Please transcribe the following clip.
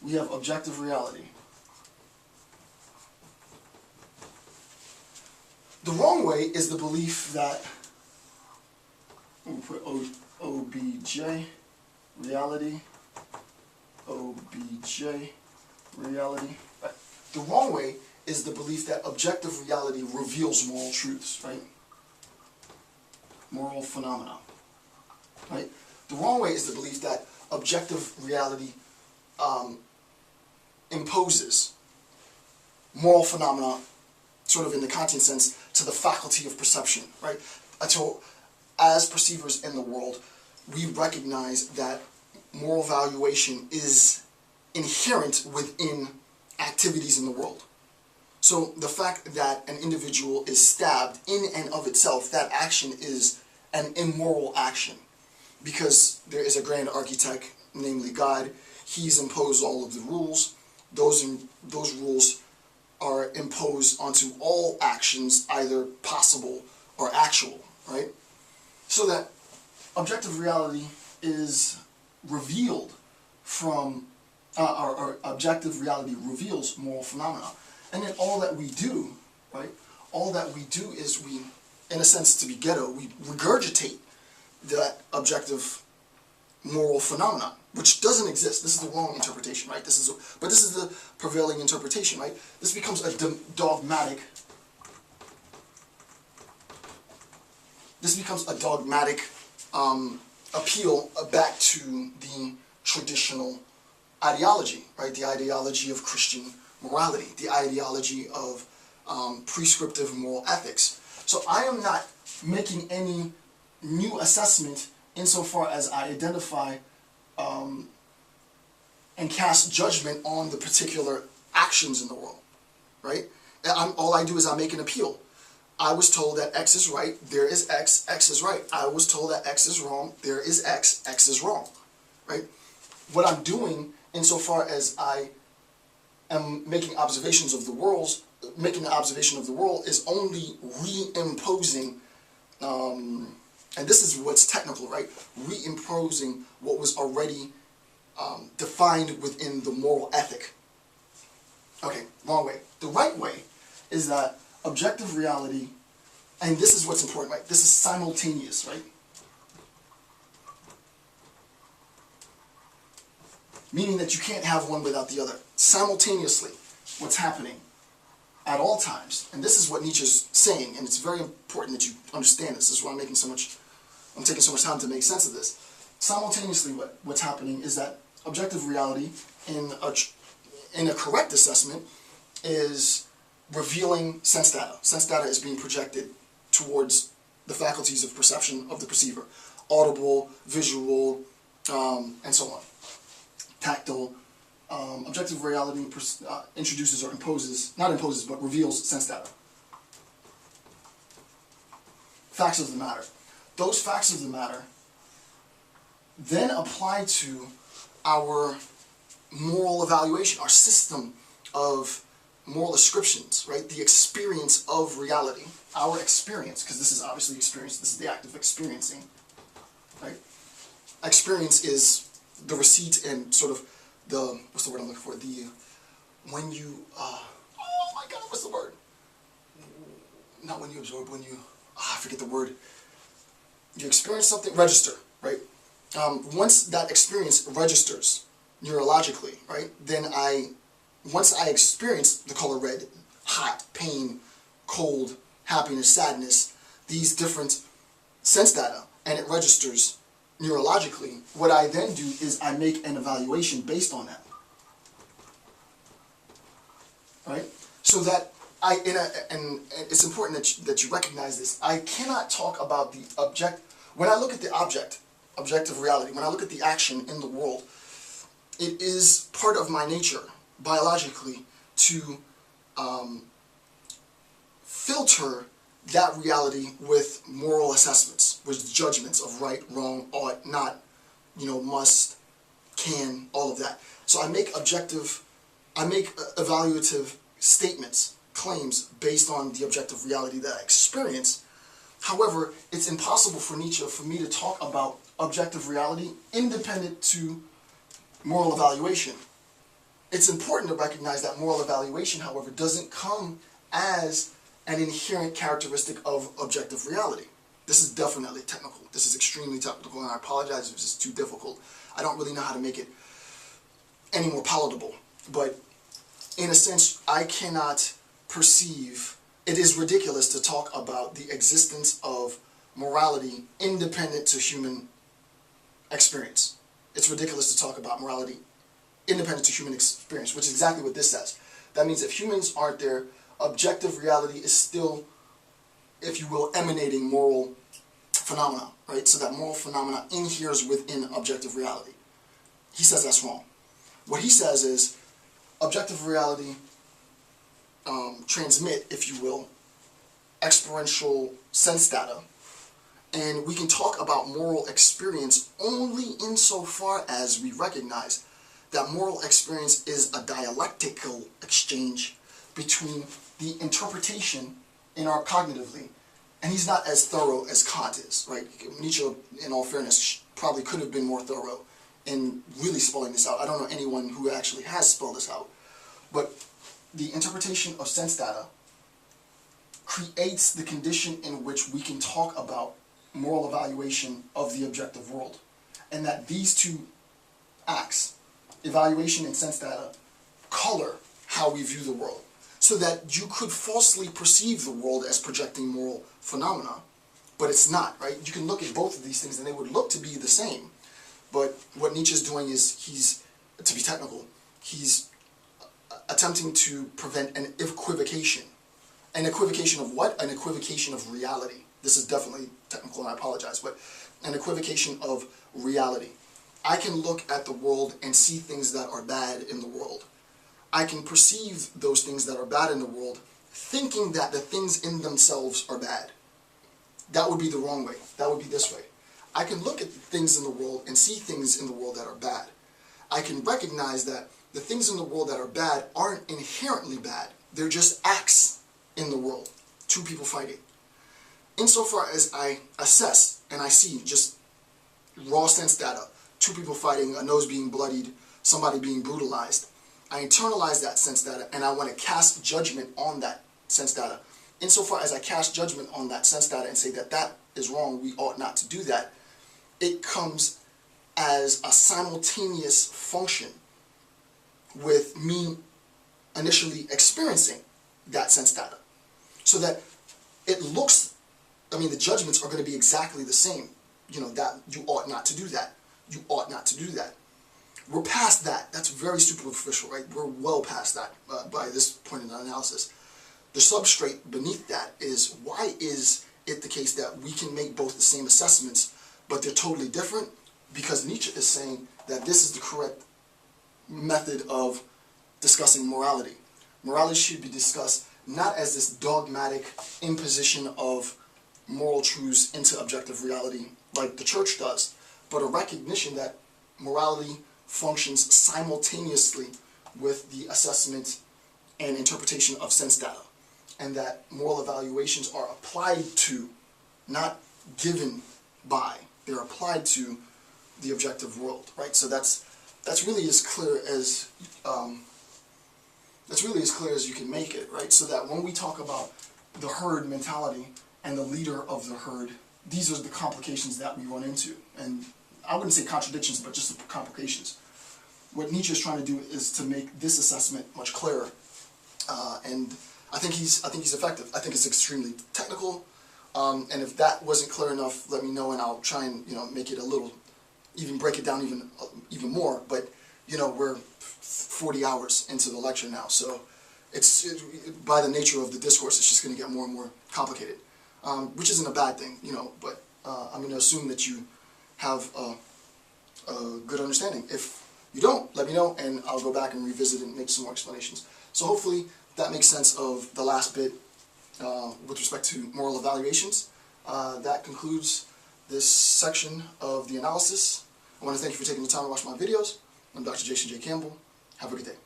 we have objective reality. The wrong way is the belief that, we'll put OBJ, reality, OBJ, reality. Right. The wrong way is the belief that objective reality reveals moral truths, right? Moral phenomena, right? The wrong way is the belief that objective reality imposes moral phenomena, sort of in the Kantian sense, to the faculty of perception, right? Until, as perceivers in the world, we recognize that moral valuation is inherent within activities in the world. So the fact that an individual is stabbed in and of itself, that action is an immoral action, because there is a grand architect, namely God. He's imposed all of the rules. Those rules are imposed onto all actions, either possible or actual, right? So that objective reality is revealed from, or objective reality reveals moral phenomena. And then all that we do, right, all that we do is we, in a sense, to be ghetto, we regurgitate that objective moral phenomenon, which doesn't exist. This is the wrong interpretation, right? But this is the prevailing interpretation, right? This becomes a dogmatic. This becomes a dogmatic appeal back to the traditional ideology, right? The ideology of Christian morality, the ideology of prescriptive moral ethics. So I am not making any new assessment insofar as I identify and cast judgment on the particular actions in the world, right? All I do is I make an appeal. I was told that X is right, there is X, X is right. I was told that X is wrong, there is X, X is wrong, right? What I'm doing insofar as I am making observations of the world, is only reimposing, and this is what's technical, right? Reimposing what was already defined within the moral ethic. Okay, wrong way. The right way is that objective reality, and this is what's important, right? This is simultaneous, right? Meaning that you can't have one without the other. Simultaneously, what's happening at all times, and this is what Nietzsche's saying, and it's very important that you understand this. This is why I'm taking so much time to make sense of this. Simultaneously, what's happening is that objective reality, in a correct assessment, is revealing sense data. Sense data is being projected towards the faculties of perception of the perceiver. Audible, visual, and so on. Tactile. Objective reality introduces or imposes, not imposes, but reveals sense data. Facts of the matter. Those facts of the matter then apply to our moral evaluation, our system of moral ascriptions, right? The experience of reality, our experience, because this is obviously experience, this is the act of experiencing, right? Experience is the receipt and sort of the, what's the word I'm looking for? When you, oh my God, what's the word? Not when you absorb, when you, I forget the word. You experience something, register, right? Once that experience registers neurologically, right, then once I experience the color red, hot, pain, cold, happiness, sadness, these different sense data, and it registers neurologically, what I then do is I make an evaluation based on that, right? So that and it's important that you recognize this. I cannot talk about the when I look at the objective reality, when I look at the action in the world, it is part of my nature, biologically, to filter that reality with moral assessments, with judgments of right, wrong, ought, not, must, can, all of that. So I make evaluative statements, claims, based on the objective reality that I experience. However, it's impossible for Nietzsche for me to talk about objective reality independent to moral evaluation. It's important to recognize that moral evaluation, however, doesn't come as an inherent characteristic of objective reality. This is definitely technical. This is extremely technical, and I apologize if this is too difficult. I don't really know how to make it any more palatable. But in a sense, I cannot perceive, it is ridiculous to talk about the existence of morality independent to human experience. It's ridiculous to talk about morality independent to human experience, which is exactly what this says. That means if humans aren't there, objective reality is still, if you will, emanating moral phenomena, right? So that moral phenomena inheres within objective reality. He says that's wrong. What he says is objective reality transmit, if you will, experiential sense data, and we can talk about moral experience only insofar as we recognize that moral experience is a dialectical exchange between the interpretation in our cognitively, and he's not as thorough as Kant is, right? Nietzsche, in all fairness, probably could have been more thorough in really spelling this out. I don't know anyone who actually has spelled this out, but the interpretation of sense data creates the condition in which we can talk about moral evaluation of the objective world, and that these two acts, evaluation and sense data, color how we view the world, so that you could falsely perceive the world as projecting moral phenomena, but it's not, right? You can look at both of these things and they would look to be the same, but what Nietzsche's doing is he's, to be technical, he's attempting to prevent an equivocation. An equivocation of what? An equivocation of reality. This is definitely technical and I apologize, but an equivocation of reality. I can look at the world and see things that are bad in the world. I can perceive those things that are bad in the world thinking that the things in themselves are bad. That would be the wrong way. That would be this way. I can look at things in the world and see things in the world that are bad. I can recognize that the things in the world that are bad aren't inherently bad. They're just acts in the world. Two people fighting. Insofar as I assess and I see just raw sense data, two people fighting, a nose being bloodied, somebody being brutalized, I internalize that sense data and I want to cast judgment on that sense data. Insofar as I cast judgment on that sense data and say that that is wrong, we ought not to do that, it comes as a simultaneous function with me initially experiencing that sense data. So that it looks, I mean, the judgments are going to be exactly the same. You know, that you ought not to do that. You ought not to do that. We're past that. That's very superficial, right? We're well past that by this point in the analysis. The substrate beneath that is, why is it the case that we can make both the same assessments, but they're totally different? Because Nietzsche is saying that this is the correct method of discussing morality. Morality should be discussed not as this dogmatic imposition of moral truths into objective reality like the church does, but a recognition that morality functions simultaneously with the assessment and interpretation of sense data, and that moral evaluations are applied to, not given by, they're applied to the objective world, right? So that's really as clear as you can make it, right? So that when we talk about the herd mentality and the leader of the herd, these are the complications that we run into, and I wouldn't say contradictions, but just the complications. What Nietzsche is trying to do is to make this assessment much clearer, and I think he's effective. I think it's extremely technical, and if that wasn't clear enough, let me know, and I'll try and make it a little, even break it down even more. But we're 40 hours into the lecture now, so by the nature of the discourse, it's just going to get more and more complicated, which isn't a bad thing, But I'm going to assume that you have a good understanding. If you don't, let me know, and I'll go back and revisit and make some more explanations. So hopefully that makes sense of the last bit with respect to moral evaluations. That concludes this section of the analysis. I want to thank you for taking the time to watch my videos. I'm Dr. Jason J. Campbell. Have a good day.